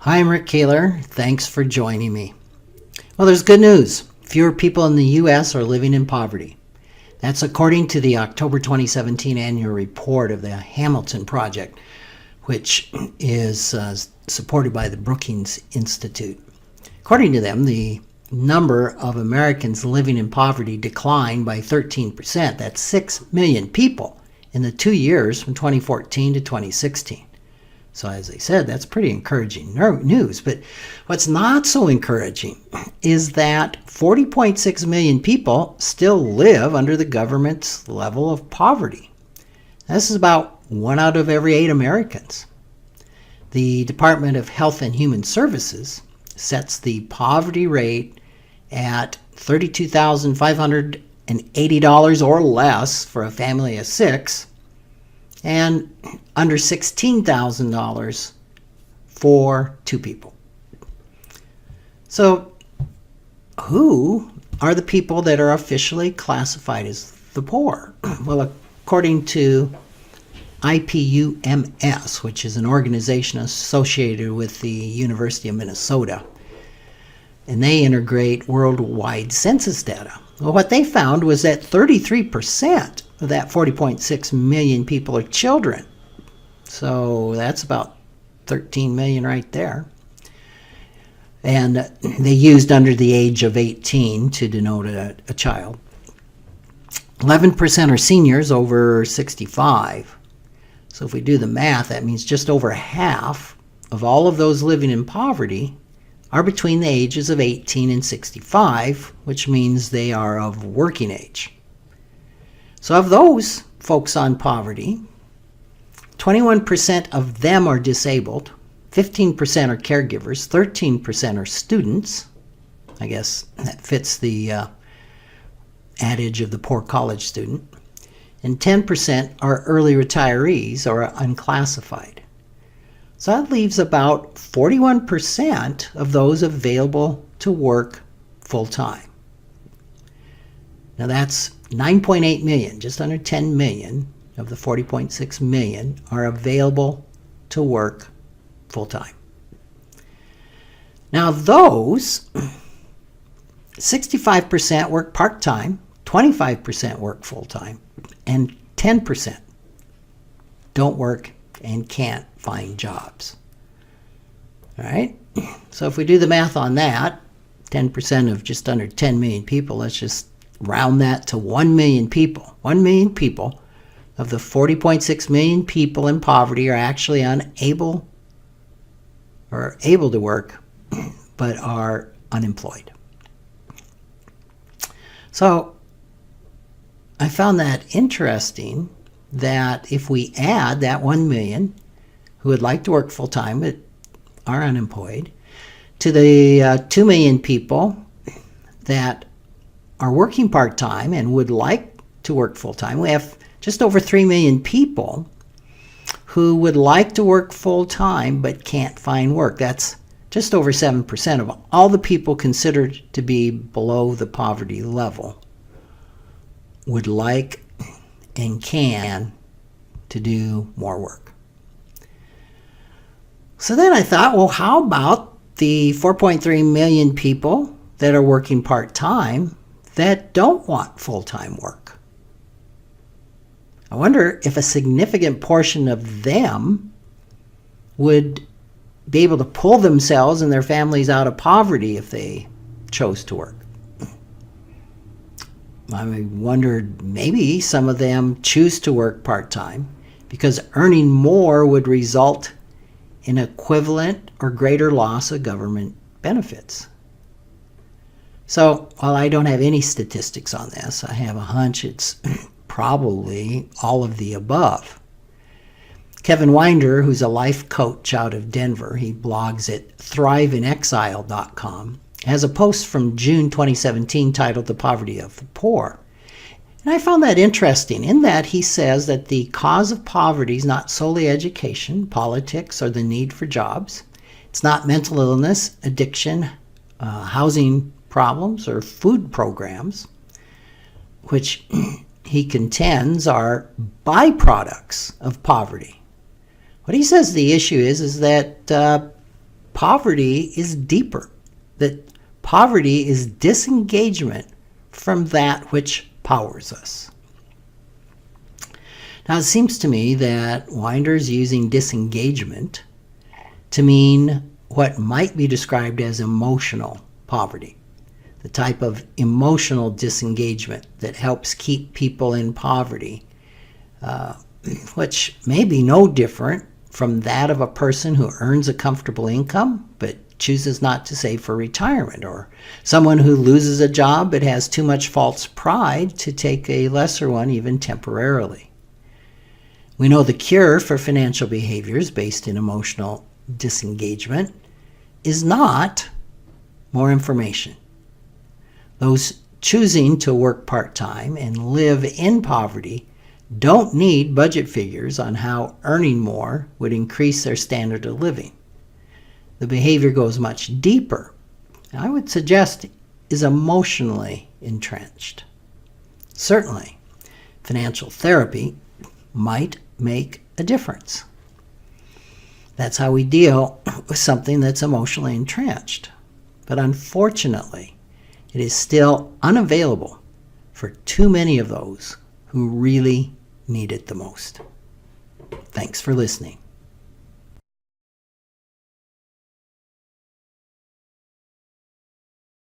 Hi, I'm Rick Kahler. Thanks for joining me. Well, there's good news. Fewer people in the U.S. are living in poverty. That's according to the October 2017 annual report of the Hamilton Project, which is supported by the Brookings Institute. According to them, the number of Americans living in poverty declined by 13%. That's 6 million people in the 2 years from 2014 to 2016. So as I said, that's pretty encouraging news. But what's not so encouraging is that 40.6 million people still live under the government's level of poverty. This is about 1 out of every 8 Americans. The Department of Health and Human Services sets the poverty rate at $32,580 or less for a family of 6, and under $16,000 for 2 people. So who are the people that are officially classified as the poor? Well, according to IPUMS, which is an organization associated with the University of Minnesota, and they integrate worldwide census data. Well, what they found was that 33% of that 40.6 million people are children. So that's about 13 million right there. And they used under the age of 18 to denote a child. 11% are seniors over 65. So if we do the math, that means just over half of all of those living in poverty are between the ages of 18 and 65, which means they are of working age. So of those folks on poverty, 21% of them are disabled, 15% are caregivers, 13% are students. I guess that fits the adage of the poor college student. And 10% are early retirees or unclassified. So that leaves about 41% of those available to work full-time. Now that's 9.8 million, just under 10 million of the 40.6 million are available to work full-time. Now those, 65% work part-time, 25% work full-time, and 10% don't work and can't find jobs. All right? So if we do the math on that, 10% of just under 10 million people, let's just round that to 1 million people. 1 million people of the 40.6 million people in poverty are actually unable or able to work, but are unemployed. So I found that interesting that if we add that 1 million who would like to work full-time but are unemployed to the 2 million people that are working part-time and would like to work full-time, we have just over 3 million people who would like to work full-time but can't find work. That's just over 7% of all the people considered to be below the poverty level would like and can to do more work. So then I thought, well, how about the 4.3 million people that are working part-time that don't want full-time work? I wonder if a significant portion of them would be able to pull themselves and their families out of poverty if they chose to work. I wondered maybe some of them choose to work part-time because earning more would result in equivalent or greater loss of government benefits. So while I don't have any statistics on this, I have a hunch it's probably all of the above. Kevin Winder, who's a life coach out of Denver, he blogs at thriveinexile.com, has a post from June 2017 titled The Poverty of the Poor. And I found that interesting in that he says that the cause of poverty is not solely education, politics, or the need for jobs. It's not mental illness, addiction, housing problems, or food programs, which he contends are byproducts of poverty. What he says the issue is that poverty is deeper, that poverty is disengagement from that which powers us. Now, it seems to me that Winder's using disengagement to mean what might be described as emotional poverty, the type of emotional disengagement that helps keep people in poverty, which may be no different from that of a person who earns a comfortable income but chooses not to save for retirement, or someone who loses a job but has too much false pride to take a lesser one even temporarily. We know the cure for financial behaviors based in emotional disengagement is not more information. Those choosing to work part-time and live in poverty don't need budget figures on how earning more would increase their standard of living. The behavior goes much deeper, and I would suggest is emotionally entrenched. Certainly, financial therapy might make a difference. That's how we deal with something that's emotionally entrenched. But unfortunately, it is still unavailable for too many of those who really need it the most. Thanks for listening.